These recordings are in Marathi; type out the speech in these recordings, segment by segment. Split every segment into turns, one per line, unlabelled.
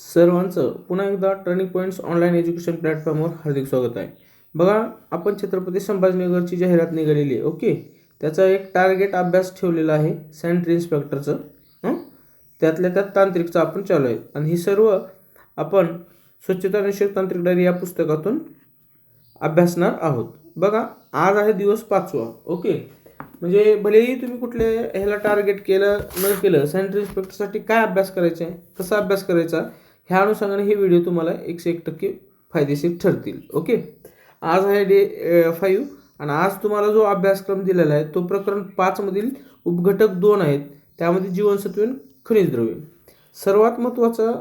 सर्वांचं पुन्हा एकदा टर्निंग पॉईंट्स ऑनलाईन एज्युकेशन प्लॅटफॉर्मवर हार्दिक स्वागत आहे. बघा, आपण छत्रपती संभाजीनगरची जाहिरात निघालेली आहे. ओके, त्याचा एक टार्गेट अभ्यास ठेवलेला आहे सॅनिटरी इन्स्पेक्टरचं. त्यातल्या त्यात तांत्रिकचं आपण चालू आहे आणि हे सर्व आपण स्वच्छता निषेध तांत्रिक डायरी या पुस्तकातून अभ्यासणार आहोत. बघा, आज आहे दिवस 5वा. ओके, म्हणजे भलेही तुम्ही कुठले ह्याला टार्गेट केलं न केलं, सॅनिटरी इन्स्पेक्टरसाठी काय अभ्यास करायचा आहे, कसा अभ्यास करायचा, ह्या अनुषंगाने हे व्हिडिओ तुम्हाला 101% फायदेशीर ठरतील. ओके, आज आहे डे 5 आणि आज तुम्हाला जो अभ्यासक्रम दिलेला आहे तो प्रकरण 5 मधील उपघटक 2 आहेत, त्यामध्ये जीवनसत्वे आणि खनिज द्रव्ये. सर्वात महत्त्वाचं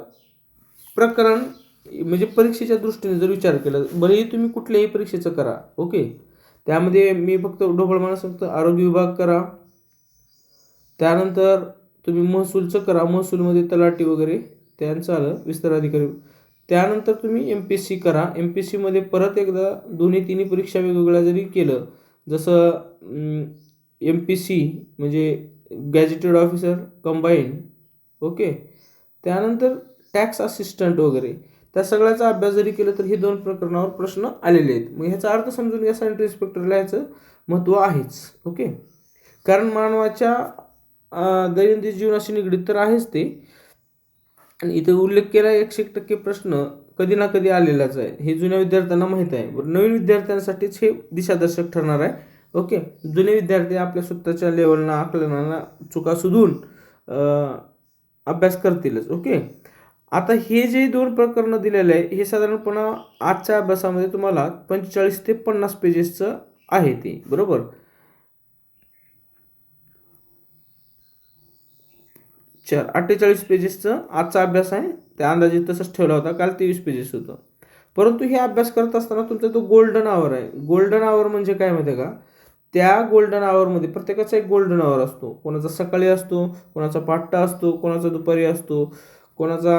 प्रकरण म्हणजे परीक्षेच्या दृष्टीने जर विचार केला, भलेही तुम्ही कुठल्याही परीक्षेचं करा. ओके, त्यामध्ये मी फक्त ढोबळ म्हणू सांगतो, आरोग्य विभाग करा, त्यानंतर तुम्ही महसूलचं करा, महसूलमध्ये तलाठी वगैरे त्यांचं आलं विस्तार अधिकारी, त्यानंतर तुम्ही MPSC करा. MPSCमध्ये परत एकदा तिन्ही परीक्षा वेगवेगळ्या जरी केलं, जसं MPC म्हणजे गॅजेटेड ऑफिसर कंबाईन. ओके, त्यानंतर टॅक्स असिस्टंट वगैरे, त्या सगळ्याचा अभ्यास जरी केलं तर हे 2 प्रकरणावर प्रश्न आलेले आहेत. मग ह्याचा अर्थ समजून घ्या, सॅनिटरी इन्स्पेक्टरला ह्याचं महत्त्व आहेच. ओके, कारण मानवाच्या दैनंदिन जीवनाशी निगडीत तर आहेच ते. आणि इथे उल्लेख केला 101% प्रश्न कधी ना कधी आलेलाच आहे, हे जुन्या विद्यार्थ्यांना माहीत आहे. बरं, नवीन विद्यार्थ्यांसाठीच हे दिशादर्शक ठरणार आहे. ओके, जुने विद्यार्थी आपल्या स्वतःच्या लेवलना आकलनाला चुका शोधून अभ्यास करतीलच. ओके, आता हे जे 2 प्रकरणं दिलेले आहे हे साधारणपणे आजच्या अभ्यासामध्ये तुम्हाला 45 ते 50 पेजेसचं आहे ते, बरोबर. चार 48 पेजेसचं आजचा अभ्यास आहे. त्या अंदाजे तसंच ठेवला होता, काल 23 पेजेस होतं. परंतु हे अभ्यास करत असताना तुमचा तो गोल्डन आवर आहे. गोल्डन आवर म्हणजे काय माहिती आहे का, त्या गोल्डन आवरमध्ये प्रत्येकाचा एक गोल्डन आवर असतो. कोणाचा सकाळी असतो, कोणाचा पाट्टा असतो, कोणाचा दुपारी असतो, कोणाचा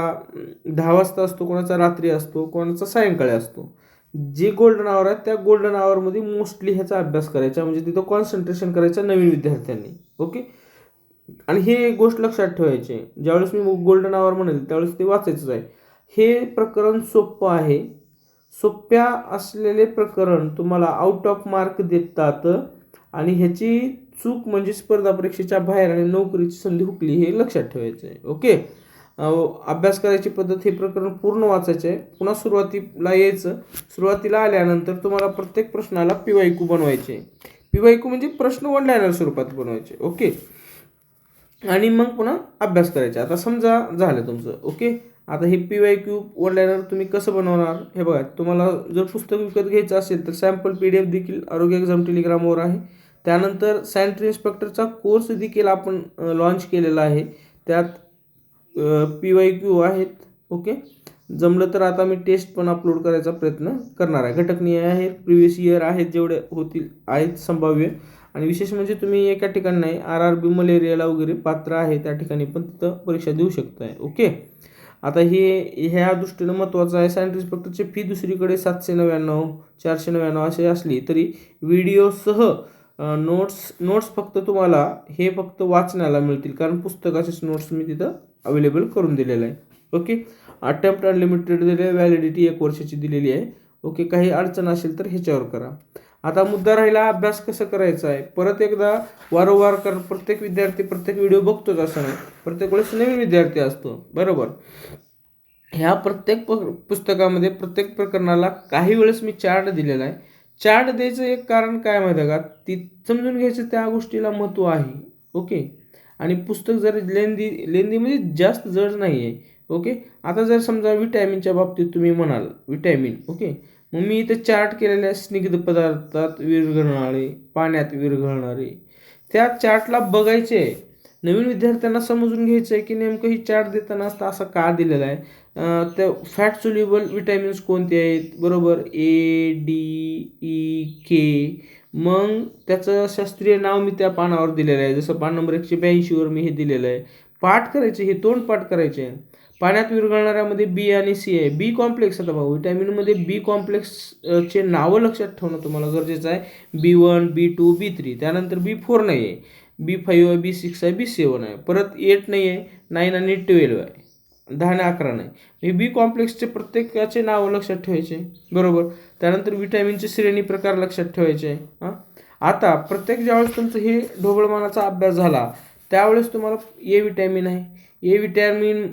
10 वाजता असतो, कोणाचा रात्री असतो, कोणाचा सायंकाळी असतो. जे गोल्डन आवर आहे त्या गोल्डन आवरमध्ये मोस्टली ह्याचा अभ्यास करायचा, म्हणजे तिथं कॉन्सन्ट्रेशन करायचं नवीन विद्यार्थ्यांनी. ओके, आणि हे एक गोष्ट लक्षात ठेवायची, ज्यावेळेस मी गोल्डन आवर म्हणेल त्यावेळेस ते वाचायचंच आहे. हे प्रकरण सोपं आहे. सोप्या असलेले प्रकरण तुम्हाला आउट ऑफ मार्क देतात आणि ह्याची चूक म्हणजे स्पर्धा परीक्षेच्या बाहेर आणि नोकरीची संधी हुकली, हे लक्षात ठेवायचं आहे. ओके, अभ्यास करायची पद्धत, हे प्रकरण पूर्ण वाचायचं आहे. पुन्हा सुरुवातीला यायचं. सुरुवातीला आल्यानंतर तुम्हाला प्रत्येक प्रश्नाला PYQ बनवायचे. PYQ म्हणजे प्रश्न वन लायनर स्वरूपात बनवायचे. ओके, आणि मग पुन्हा अभ्यास करायचा. आता समजा झालं तुमचं. ओके, आता हे PYQ वन लायनर तुम्ही कसं बनवणार हे बघा. तुम्हाला जर पुस्तक विकत घ्यायचं असेल तर सॅम्पल PDF देखील आरोग्य एक्झाम टेलिग्रामवर आहे. त्यानंतर सॅनिटरी इन्स्पेक्टरचा कोर्स देखील आपण लॉन्च केलेला आहे, त्यात PYQ आहेत. ओके, जमलं तर आता मी टेस्ट पण अपलोड करायचा प्रयत्न करणार आहे. घटकनीय आहेत, प्रिव्हियस इयर आहेत, जेवढे होतील आहेत संभाव्य. आणि विशेष म्हणजे तुम्ही एका ठिकाणी नाही, RRB मलेरियाला वगैरे पात्र आहे त्या ठिकाणी पण तिथं परीक्षा देऊ शकताय. ओके, आता हे ह्या दृष्टीनं महत्त्वाचं आहे. सॅनिटरी इन्स्पेक्टरची फी दुसरीकडे 799 499 असे असली तरी व्हिडिओसह नोट्स फक्त तुम्हाला हे फक्त वाचण्याला मिळतील, कारण पुस्तकाचेच नोट्स मी तिथं अवेलेबल करून दिलेलं आहे. ओके, अटेम्प्ट अनलिमिटेड दिले आहे, व्हॅलिडिटी 1 वर्षाची दिलेली आहे. ओके, काही अडचण असेल तर ह्याच्यावर करा. आता मुद्दा राहिला अभ्यास कसं करायचा आहे. परत एकदा वारंवार, कारण प्रत्येक विद्यार्थी प्रत्येक व्हिडिओ बघतोच असं नाही, प्रत्येक वेळेस नवीन विद्यार्थी असतो, बरोबर. ह्या प्रत्येक पुस्तकामध्ये प्रत्येक प्रकरणाला काही वेळेस मी चार्ट दिलेला आहे. चार्ट द्यायचं एक कारण काय माहिती आहे का, ती समजून घ्यायचं त्या गोष्टीला महत्त्व आहे. ओके, आणि पुस्तक जर लेंदी म्हणजे जास्त जड नाही आहे. ओके, आता जर समजा विटॅमिनच्या बाबतीत तुम्ही म्हणाल विटॅमिन. ओके, मग मी इथे चार्ट केलेले आहे. स्निग्ध पदार्थात विरघळणारे, पाण्यात विरघळणारे, त्या चार्टला बघायचे. नवीन विद्यार्थ्यांना समजून घ्यायचं आहे की नेमकं ही चार्ट देताना असं का दिलेलं आहे. त्या फॅट सोल्युबल विटॅमिन्स कोणते आहेत, बरोबर, ADEK. मग त्याचं शास्त्रीय नाव मी त्या पानावर दिलेलं आहे, जसं पान नंबर 182वर मी हे दिलेलं आहे. पाठ करायचे, हे 2 पाठ करायचे. पाण्यात विरघळणाऱ्यामध्ये B आणि C आहे. B कॉम्प्लेक्स, आता भाऊ विटॅमिनमध्ये B कॉम्प्लेक्सचे नावं लक्षात ठेवणं तुम्हाला गरजेचं आहे. B1 B2 B3, त्यानंतर B4 नाही आहे, B5 आहे, B6 आहे, B7 आहे, परत 8 नाही आहे, 9 आणि 12 आहे. 10 आणि 11 नाही. हे बी कॉम्प्लेक्सचे प्रत्येकाचे नाव लक्षात ठेवायचे, बरोबर. त्यानंतर विटॅमिनचे श्रेणी प्रकार लक्षात ठेवायचे. हां, आता प्रत्येक ज्यावेळेस तुमचं हे ढोबळमानाचा अभ्यास झाला त्यावेळेस तुम्हाला ए विटॅमिन आहे. ए विटॅमिन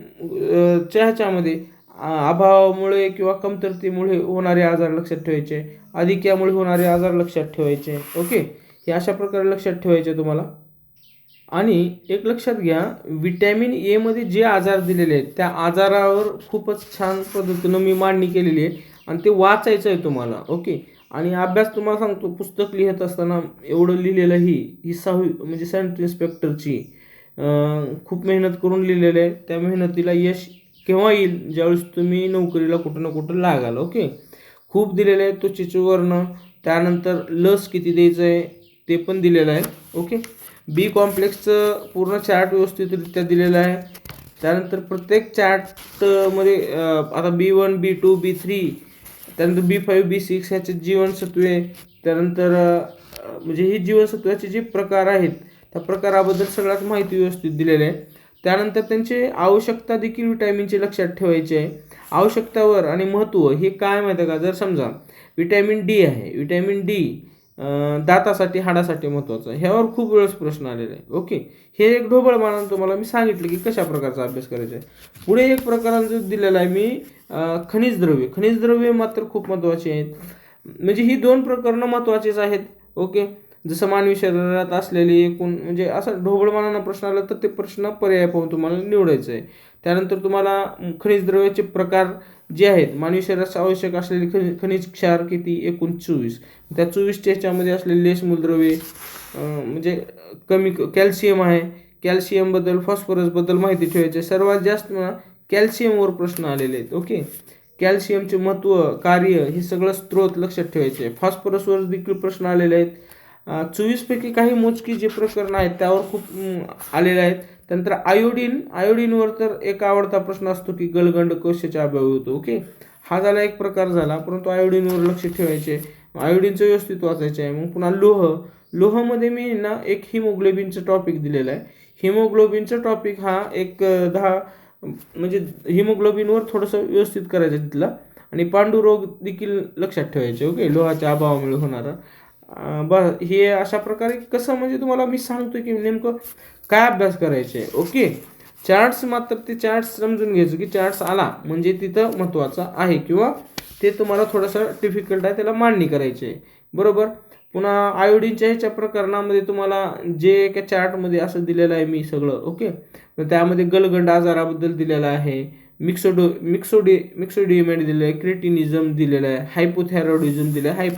च्या ह्याच्यामध्ये अभावामुळे किंवा कमतरतेमुळे होणारे आजार लक्षात ठेवायचे, अधिक्यामुळे होणारे आजार लक्षात ठेवायचे. ओके, हे अशा प्रकारे लक्षात ठेवायचे तुम्हाला. आणि एक लक्षात घ्या, विटॅमिन एमध्ये जे आजार दिलेले आहेत त्या आजारावर खूपच छान पद्धतीनं मी मांडणी केलेली आहे आणि ते वाचायचं आहे तुम्हाला. ओके, आणि अभ्यास तुम्हाला सांगतो, पुस्तक लिहित असताना एवढं लिहिलेलं ही 6वी म्हणजे सेंट इन्स्पेक्टरची खूप मेहनत करून लिहिलेलं आहे. त्या मेहनतीला यश केव्हा येईल, ज्यावेळेस तुम्ही नोकरीला कुठं ना कुठं लागाल. ओके, खूप दिलेलं आहे. त्वचेचे वर्ण, त्यानंतर लस किती द्यायचं आहे ते पण दिलेलं आहे. ओके, बी कॉम्प्लेक्सचं पूर्ण चार्ट व्यवस्थितरित्या दिलेलं आहे. त्यानंतर प्रत्येक चार्टमध्ये आता B1, B2, B3, त्यानंतर B5, B6 ह्याचे जीवनसत्वे, त्यानंतर म्हणजे ही जीवनसत्वाचे जे प्रकार आहेत त्या प्रकाराबद्दल सगळ्यात माहिती व्यवस्थित दिलेली आहे. त्यानंतर त्यांचे आवश्यकता देखील विटॅमिनचे लक्षात ठेवायचे आहे. आवश्यकतावर आणि महत्त्व हे काय माहिती आहे का, जर समजा विटॅमिन डी आहे, विटॅमिन डी दातासाठी हाडासाठी महत्त्वाचं, ह्यावर खूप वेळेस प्रश्न आलेला आहे. ओके, हे एक ढोबळमानानं तुम्हाला मी सांगितलं की कशा प्रकारचा अभ्यास करायचा आहे. पुढे एक प्रकारांचं दिलेला आहे मी खनिज द्रव्य. खनिज द्रव्य मात्र खूप महत्त्वाची आहेत, म्हणजे ही 2 प्रकरणं महत्त्वाचीच आहेत. ओके, जसं मानवी शरीरात असलेली एकूण म्हणजे असं ढोबळमानानं प्रश्न आला तर ते प्रश्न पर्याय पाहून तुम्हाला निवडायचं आहे. त्यानंतर तुम्हाला खनिज द्रव्याचे प्रकार जे आहेत, मानवी शरीरास आवश्यक असलेले खनिज क्षार किती, एकूण 24. त्या 24च्या ह्याच्यामध्ये असलेले लेस मूलद्रव्ये म्हणजे कमी कॅल्शियम आहे, कॅल्शियमबद्दल फॉस्फरसबद्दल माहिती ठेवायची. सर्वात जास्त कॅल्शियमवर प्रश्न आलेले आहेत. ओके, कॅल्शियमचे महत्त्व, कार्य हे सगळं स्त्रोत लक्षात ठेवायचे. फॉस्फरसवर देखील प्रश्न आलेले आहेत. 24पैकी काही मोजकी जे प्रकरण आहेत त्यावर खूप आलेले आहेत. त्यानंतर आयोडीनवर तर एक आवडता प्रश्न असतो की गलगंड कशाच्या अभावी होतो. ओके, हा झाला एक प्रकार झाला, परंतु आयोडीनवर लक्ष ठेवायचे, आयोडीनचं व्यवस्थित वाचायचं आहे. मग पुन्हा लोहमध्ये मी ना एक हिमोग्लोबिनचं टॉपिक दिलेलं आहे. हिमोग्लोबिनचं टॉपिक हा एक 10 म्हणजे हिमोग्लोबिनवर थोडंसं व्यवस्थित करायचं तिथला, आणि पांडुरोग देखील लक्षात ठेवायचे. ओके, लोहाच्या अभावामुळे होणारा हे अशा प्रकारे कसं म्हणजे तुम्हाला मी सांगतो की नेमकं काय अभ्यास करायचे. ओके, चार्ट्स मात्र ते चार्ट्स समजून घ्यायचं की चार्ट्स आला म्हणजे तिथं महत्त्वाचं आहे किंवा ते तुम्हाला थोडंसं डिफिकल्ट आहे, त्याला मांडणी करायची आहे, बरोबर. पुन्हा आयोडीनच्या ह्याच्या प्रकरणामध्ये तुम्हाला जे एका चार्टमध्ये असं दिलेलं आहे मी सगळं. ओके, त्यामध्ये गलगंड आजाराबद्दल दिलेलं आहे, मिक्सोडिएमेट दिलेलं आहे, क्रेटिनिझम दिलेलं आहे, हायपोथायरॉइडिझम दिलं आहे,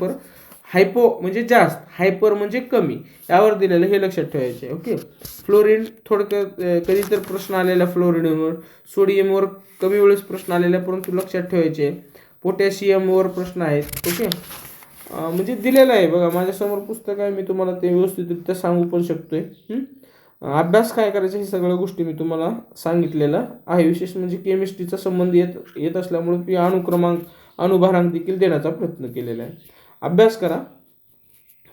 हायपो म्हणजे जास्त, हायपर म्हणजे कमी, यावर दिलेलं हे लक्षात ठेवायचे. ओके, फ्लोरीन थोडक्यात कधी तर प्रश्न आलेला फ्लोरिनवर, सोडियमवर कमी वेळेस प्रश्न आलेला परंतु लक्षात ठेवायचे, पोटॅशियमवर प्रश्न आहेत. ओके, म्हणजे दिलेलं आहे बघा, माझ्यासमोर पुस्तक आहे, मी तुम्हाला ते व्यवस्थितरित्या सांगू पण शकतोय. अभ्यास काय करायचं हे सगळ्या गोष्टी मी तुम्हाला सांगितलेलं आहे. विशेष म्हणजे केमिस्ट्रीचा संबंध येत असल्यामुळे मी अणुभारांक देखील देण्याचा प्रयत्न केलेला आहे. अभ्यास करा,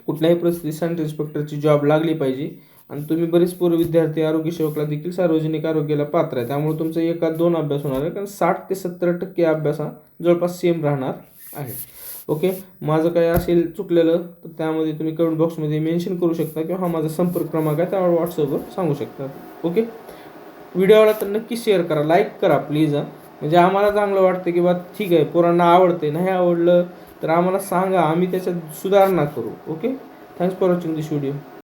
कुठल्याही परिस्थितीत सेंट इन्स्पेक्टरची जॉब लागली पाहिजे. आणि तुम्ही बरेच पूर्व विद्यार्थी आरोग्य सेवकला देखील सार्वजनिक आरोग्याला पात्र आहे, त्यामुळे तुमचं 1-2 अभ्यास होणार आहे, कारण 60 ते 70% अभ्यास हा जवळपास सेम राहणार आहे. ओके, माझं काय असेल चुकलेलं तर त्यामध्ये तुम्ही कमेंट बॉक्समध्ये मेन्शन करू शकता किंवा हा माझा संपर्क क्रमांक आहे त्यावर व्हॉट्सअपवर सांगू शकता. ओके, व्हिडिओला तर नक्की शेअर करा, लाईक करा प्लीज, म्हणजे आम्हाला चांगलं वाटतं की बा ठीक आहे पोरांना आवडते. नाही आवडलं तर आम्हाला सांगा, आम्ही त्याच्यात सुधारणा करू. Okay, thanks for watching this video.